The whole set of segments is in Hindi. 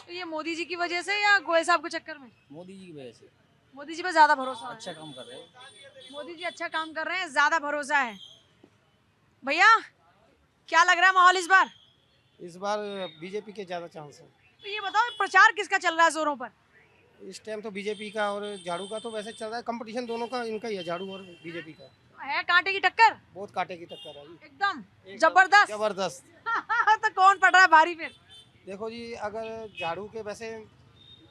तो ये मोदी जी की वजह से या गोयल साहब के चक्कर में? मोदी जी की वजह से मोदी जी पे ज्यादा भरोसा अच्छा है। काम कर रहे हैं। मोदी जी अच्छा काम कर रहे हैं, ज्यादा भरोसा है। भैया क्या लग रहा है माहौल इस बार? इस बार बीजेपी के ज़्यादा चांस है। तो ये बताओ प्रचार किसका चल रहा है जोरों पर? इस टाइम तो बीजेपी का और झाड़ू का तो वैसे चल रहा है, कंपटीशन दोनों का इनका ही है, झाड़ू और बीजेपी का। है कांटे की टक्कर बहुत कांटे की टक्कर है जी। एकदम एकदम जबरदस्त। जबरदस्त। तो कौन पड़ रहा है भारी फिर? देखो जी, अगर झाड़ू के वैसे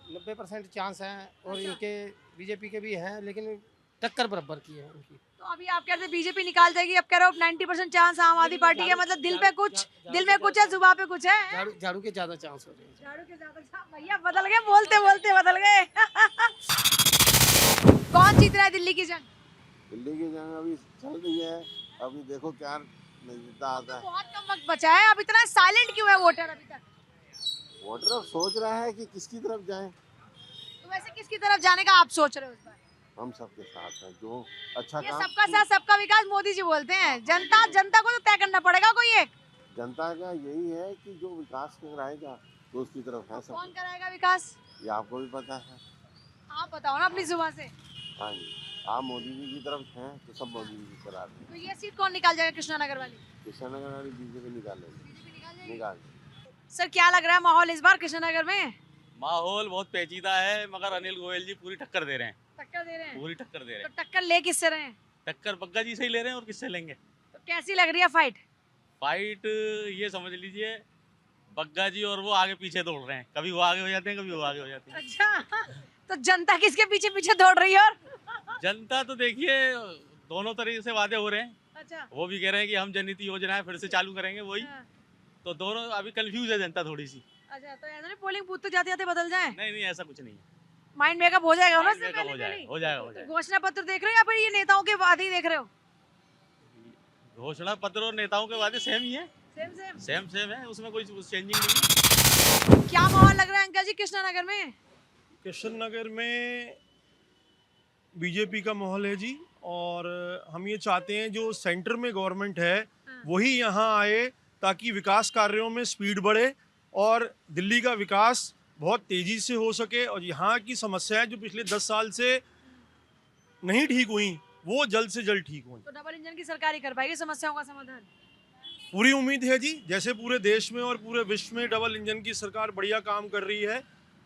90% चांस हैं और अच्छा। इनके बीजेपी के भी हैं, लेकिन टक्कर बराबर की है इनकी। तो अभी आप कह रहे थे बीजेपी निकाल जाएगी, अब कह रहे हो 90% चांस आम आदमी पार्टी का, मतलब दिल पे कुछ, दिल में कुछ है जुबान पे कुछ है। झाड़ू के ज़्यादा चांस हो रहे हैं। झाड़ू के ज्यादा भैया बदल गए, बोलते बोलते बदल गए। कौन जीत रहा है दिल्ली की जंग? दिल्ली की जंग अभी चल रही है। अभी देखो क्या नतीजा आता है। बहुत कम वक्त बचा है, अब इतना साइलेंट क्यों है वोटर अभी तक? वोटर अब सोच रहा है कि किसकी तरफ जाएं। तो वैसे किसकी तरफ जाने का आप सोच रहे हो इस बार? हम सबके साथ हैं, जो अच्छा ये काम। सबका साथ सबका विकास मोदी जी बोलते हैं, जनता को तो तय करना पड़ेगा कोई एक। जनता का यही है कि जो विकास कराएगा तो उसकी तरफ है कौन सब। कराएगा विकास? ये आपको भी पता है। आप बताओ ना अपनी जुबान से। हाँ जी, आप मोदी जी की तरफ हैं तो सब मोदी जी की तरफ हैं। तो ये सीट कौन निकाल जाएगा कृष्णानगर वाली? कृष्णनगर वाली बीजेपी निकालेगी। बीजेपी निकाल जाएगी? निकाल। सर क्या लग रहा है माहौल इस बार कृष्णनगर में? माहौल बहुत पेचीदा है, मगर अनिल गोयल जी पूरी टक्कर दे रहे हैं। टक्कर दे रहे हैं? पूरी टक्कर दे रहे तो हैं। टक्कर ले किससे रहे हैं? टक्कर बग्गा जी से ही ले रहे हैं, और किससे लेंगे? तो कैसी लग रही है फाइट? फाइट ये समझ लीजिए, बग्गा जी और वो आगे पीछे दौड़ रहे हैं। कभी वो आगे हो जाते हैं, कभी वो आगे हो जाते हैं। अच्छा। तो जनता किसके पीछे पीछे दौड़ रही है? और जनता तो देखिए, दोनों तरीके से वादे हो रहे हैं। अच्छा। वो भी कह रहे हैं कि हम जननीति योजनाएं फिर से चालू करेंगे, वही। हाँ। तो दोनों अभी कंफ्यूज है जनता थोड़ी सी। अच्छा, तो ऐसा नहीं पोलिंग बूथ तो जाते जाते बदल जाए? नहीं नहीं, ऐसा कुछ नहीं है। माइंड मेकअप हो जाएगा ना माइंड उससे मेकअप पहले हो जाएगा, पहले? हो जाएगा, हो जाएगा। घोषणा पत्र देख रहे हो या फिर ये नेताओं के वादे ही देख रहे हो? घोषणा पत्र और नेताओं के वादे सेम ही है। Same same. सेम सेम है, उसमें कोई चेंजिंग नहीं है। क्या माहौल लग रहा है अंकल जी कृष्णानगर में? कृष्णनगर में बीजेपी का माहौल है जी, और हम ये चाहते हैं जो सेंटर में गवर्नमेंट है हाँ। वही यहाँ आए, ताकि विकास कार्यों में स्पीड बढ़े और दिल्ली का विकास बहुत तेज़ी से हो सके, और यहाँ की समस्याएं जो पिछले 10 साल से नहीं ठीक हुई वो जल्द से जल्द ठीक हों। तो डबल इंजन की सरकार ही कर पाएगी समस्याओं का समाधान? पूरी उम्मीद है जी, जैसे पूरे देश में और पूरे विश्व में डबल इंजन की सरकार बढ़िया काम कर रही है,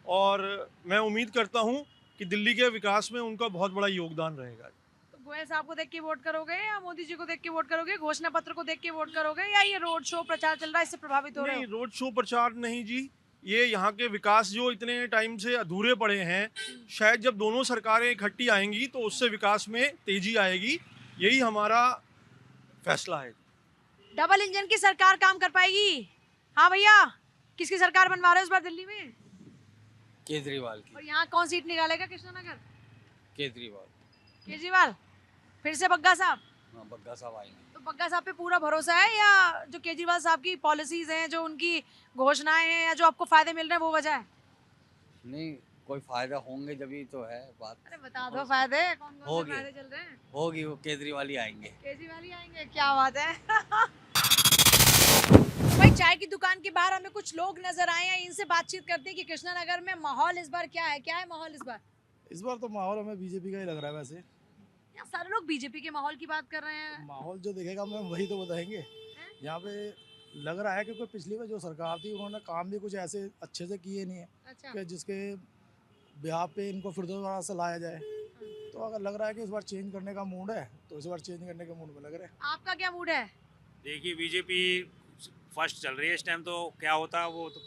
और मैं उम्मीद करता हूँ कि दिल्ली के विकास में उनका बहुत बड़ा योगदान रहेगा। तो गोयल साहब को देख के वोट करोगे या मोदी जी को देख के वोट करोगे? घोषणा पत्र को देख के वोट करोगे या ये रोड शो प्रचार चल रहा है इससे प्रभावित हो रहे नहीं, हो? रोड शो प्रचार नहीं जी, ये यहाँ के विकास जो इतने टाइम से अधूरे पड़े हैं, शायद जब दोनों सरकारें इकट्ठी आएंगी तो उससे विकास में तेजी आएगी, यही हमारा फैसला है। डबल इंजन की सरकार काम कर पाएगी? हाँ भैया, किसकी सरकार बनवा रहे हो इस बार दिल्ली में? केजरीवाल और यहाँ कौन सीट निकालेगा कृष्णानगर? केजरीवाल। केजरीवाल? फिर से बग्गा साहब? हाँ, बग्गा साहब आएंगे। तो बग्गा साहब पे पूरा भरोसा है या जो केजरीवाल साहब की पॉलिसीज हैं, जो उनकी घोषणाएं हैं या जो आपको फायदे मिल रहे हैं वो वजह है? नहीं, कोई फायदा होंगे जब ही तो है बात। अरे बता दो फायदे, कौन कौन से होगी। फायदे चल रहे हैं? होगी, वो केजरीवाल ही आएंगे। केजरीवाल ही आएंगे, क्या बात है। भाई चाय की दुकान के बाहर हमें कुछ लोग नजर आए हैं, इनसे बातचीत करते हैं कि कृष्णानगर में माहौल इस बार क्या है? क्या है माहौल इस बार? इस बार तो माहौल हमें बीजेपी का ही लग रहा है। वैसे यहाँ सारे लोग बीजेपी के माहौल की बात कर रहे हैं। माहौल जो दिखेगा हम वही तो बताएंगे। यहाँ पे लग रहा है कि कोई पिछली बार जो सरकार थी उन्होंने काम भी कुछ ऐसे अच्छे से किए नहीं है अच्छा। कि जिसके बिहार पे इनको फिर दोबारा से लाया जाए। तो अगर लग रहा है कि इस बार चेंज करने का मूड है तो इस बार चेंज करने के मूड में लग रहा है। आपका क्या मूड है? देखिए, बीजेपी फर्स्ट चल रही है इस टाइम, तो क्या होता है वो तो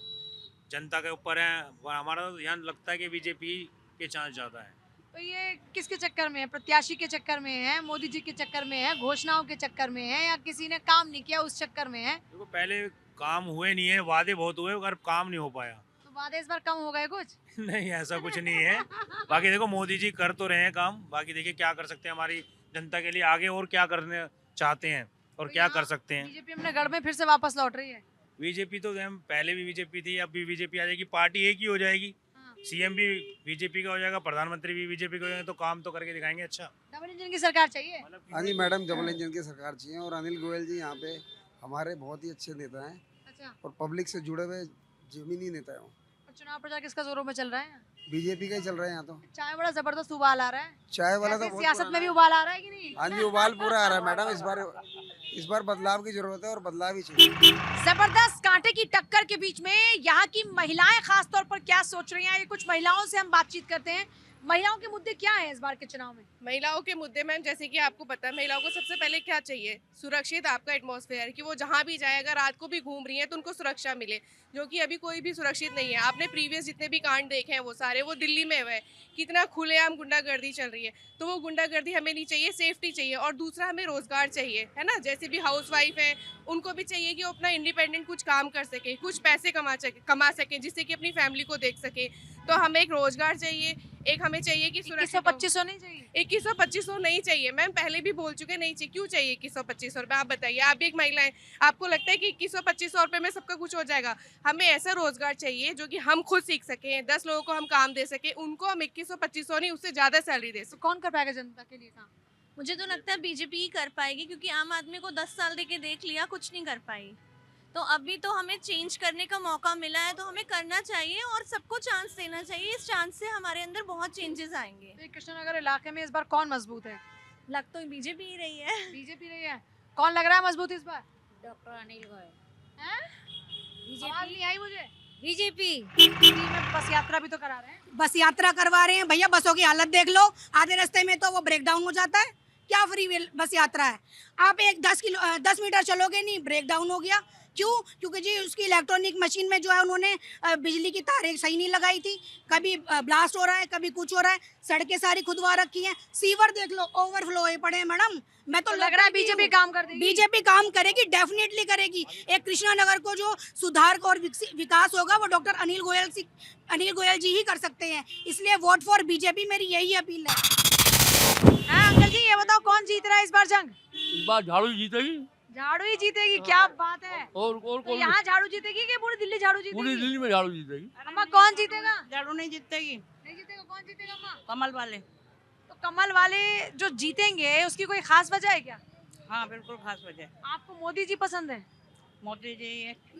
जनता के ऊपर है। हमारा तो ध्यान लगता है कि बीजेपी के चांस ज़्यादा है। तो ये किसके चक्कर में है? प्रत्याशी के चक्कर में है, मोदी जी के चक्कर में है, घोषणाओं के चक्कर में है, या किसी ने काम नहीं किया उस चक्कर में है? देखो, पहले काम हुए नहीं है, वादे बहुत हुए मगर काम नहीं हो पाया। तो वादे इस बार कम हो गए कुछ? नहीं, ऐसा कुछ नहीं है। बाकी देखो, मोदी जी कर तो रहे हैं काम, बाकी देखिए क्या कर सकते हैं हमारी जनता के लिए आगे, और क्या करने चाहते हैं और तो क्या यहाँ कर सकते हैं। बीजेपी अपने गढ़ में फिर से वापस लौट रही है। बीजेपी तो हम पहले भी बीजेपी थी, अब भी बीजेपी आ जाएगी, पार्टी एक ही हो जाएगी। हाँ। सीएम भी बीजेपी का हो जाएगा, प्रधानमंत्री भी बीजेपी का हो जाएगा, तो काम तो करके दिखाएंगे अच्छा। डबल इंजन की सरकार चाहिए? हाँ जी मैडम, डबल इंजन की सरकार चाहिए, और अनिल गोयल जी यहाँ पे हमारे बहुत ही अच्छे नेता हैं अच्छा। और पब्लिक से जुड़े हुए जमीनी नेता हैं। चुनाव प्रचार किसका जोरों में चल रहा है? बीजेपी का ही चल रहा है यहाँ तो। चाय बड़ा जबरदस्त उबाल आ रहा है। चाय वाला तो ऐसे बहुत सियासत में भी पुराना उबाल आ रहा है कि नहीं? है। हाँ जी, उबाल पूरा आ रहा है मैडम। इस बार बदलाव की जरूरत है और बदलाव ही चाहिए। जबरदस्त कांटे की टक्कर के बीच में यहाँ की महिलाएं खास तौर पर क्या सोच रही हैं, ये कुछ महिलाओं से हम बातचीत करते हैं। महिलाओं के मुद्दे क्या हैं इस बार के चुनाव में? महिलाओं के मुद्दे में जैसे कि आपको पता है, महिलाओं को सबसे पहले क्या चाहिए? सुरक्षित आपका एटमॉस्फेयर, कि वो जहाँ भी जाए, अगर रात को भी घूम रही है तो उनको सुरक्षा मिले, जो कि अभी कोई भी सुरक्षित नहीं है। आपने प्रीवियस जितने भी कांड देखे हैं वो सारे वो दिल्ली में हुए, कितना खुलेआम गुंडागर्दी चल रही है। तो वो गुंडागर्दी हमें नहीं चाहिए, सेफ्टी चाहिए। और दूसरा, हमें रोजगार चाहिए, है ना। जैसे भी हाउसवाइफ है, उनको भी चाहिए कि वो अपना इंडिपेंडेंट कुछ काम कर सके, कुछ पैसे कमा सके, जिससे कि अपनी फैमिली को देख सके। तो हमें एक रोजगार चाहिए, एक हमें चाहिए कि 2100-2500 नहीं चाहिए? 2100-2500 नहीं चाहिए मैम, पहले भी बोल चुके नहीं चाहिए। क्यों चाहिए 2100-2500 रुपये? आप बताइए, आप भी एक महिला हैं, आपको लगता है कि 2100-2500 रुपये में सबका कुछ हो जाएगा? हमें ऐसा रोजगार चाहिए जो कि हम खुद सीख सकें, 10 लोगों को हम काम दे सकें, उनको हम 2100-2500 नहीं, उससे ज़्यादा सैलरी दे तो सकें। कौन कर पाएगा जनता के लिए काम? मुझे तो लगता है बीजेपी ही कर पाएगी, क्योंकि आम आदमी को 10 साल देके देख लिया, कुछ नहीं कर पाई। तो अभी तो हमें चेंज करने का मौका मिला है, तो हमें करना चाहिए और सबको चांस देना चाहिए। इस चांस से हमारे अंदर बहुत चेंजेस आएंगे। तो कृष्णनगर इलाके में इस बार कौन मजबूत है? लग तो बीजेपी ही रही है। बीजेपी रही है। कौन लग रहा है मजबूत इस बार? डॉक्टर अनिल गोयल। आवाज नहीं आई मुझे। बीजेपी। दिल्ली में बस यात्रा भी तो करा रहे हैं। बस यात्रा करवा रहे हैं भैया, बसों की हालत देख लो, आधे रास्ते में तो वो ब्रेक डाउन हो जाता है। क्या फ्री बस यात्रा है? आप एक 10 मीटर चलोगे नहीं, ब्रेक डाउन हो गया। क्यों? क्योंकि जी उसकी इलेक्ट्रॉनिक मशीन में जो है उन्होंने बिजली की तारें सही नहीं लगाई थी। कभी ब्लास्ट हो रहा है, कभी कुछ हो रहा है। सड़कें सारी खुदवा रखी हैं। सीवर देख लो, ओवरफ्लो हुए पड़े हैं मैडम। मैं तो लग रहा है बीजेपी काम कर देगी। बीजेपी काम करेगी, डेफिनेटली करेगी। एक कृष्णानगर को जो सुधार और विकास होगा वो डॉक्टर अनिल गोयल जी ही कर सकते हैं। इसलिए वोट फॉर बीजेपी, मेरी यही अपील है। अंकल जी ये बताओ, कौन जीत रहा है इस बार जंग? इस बार झाड़ू जीतेगी। झाड़ू ही जीतेगी? क्या बात है। और तो यहाँ झाड़ू जीतेगी कि पूरी दिल्ली झाड़ू जीतेगी? पूरी दिल्ली में झाड़ू जीतेगी। अम्मा कौन जीतेगा? झाड़ू नहीं जीतेगी। नहीं जीतेगा, कौन जीतेगा अम्मा? कमल वाले। तो कमल वाले जो जीतेंगे उसकी कोई खास वजह है क्या? हाँ बिल्कुल खास वजह। आपको मोदी जी पसंद है? मोदी जी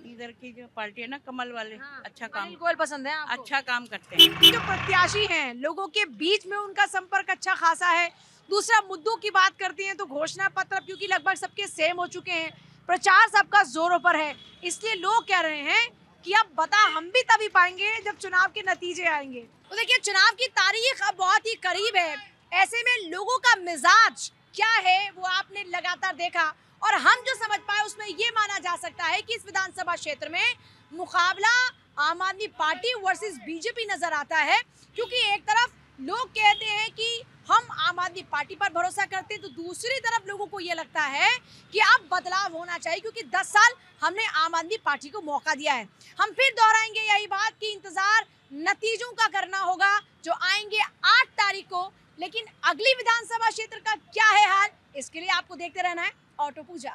इधर की जो पार्टी है ना, कमल वाले, हाँ, अच्छा काम, अनिल गोयल पसंद है आपको? अच्छा काम करते हैं। जो प्रत्याशी हैं लोगों के बीच में उनका संपर्क अच्छा खासा है। दूसरा, मुद्दों की बात करती हैं तो घोषणा पत्र क्योंकि लगभग सबके सेम हो चुके हैं, प्रचार सबका जोरों पर है, इसलिए लोग कह रहे हैं कि अब बता हम भी तभी पाएंगे जब चुनाव के नतीजे आएंगे। तो देखिए, चुनाव की तारीख अब बहुत ही करीब है। ऐसे में लोगों का मिजाज क्या है वो आपने लगातार देखा, और हम जो समझ पाए उसमें ये माना जा सकता है कि इस विधानसभा क्षेत्र में मुकाबला आम आदमी पार्टी वर्सेस बीजेपी नजर आता है। क्योंकि एक तरफ लोग कहते हैं कि हम आम आदमी पार्टी पर भरोसा करते हैं, तो दूसरी तरफ लोगों को ये लगता है कि अब बदलाव होना चाहिए, क्योंकि 10 साल हमने आम आदमी पार्टी को मौका दिया है। हम फिर दोहराएंगे यही बात कि इंतजार नतीजों का करना होगा जो आएंगे 8 तारीख को। लेकिन अगली विधानसभा क्षेत्र का क्या है हाल, इसके लिए आपको देखते रहना है ऑटो पूजा।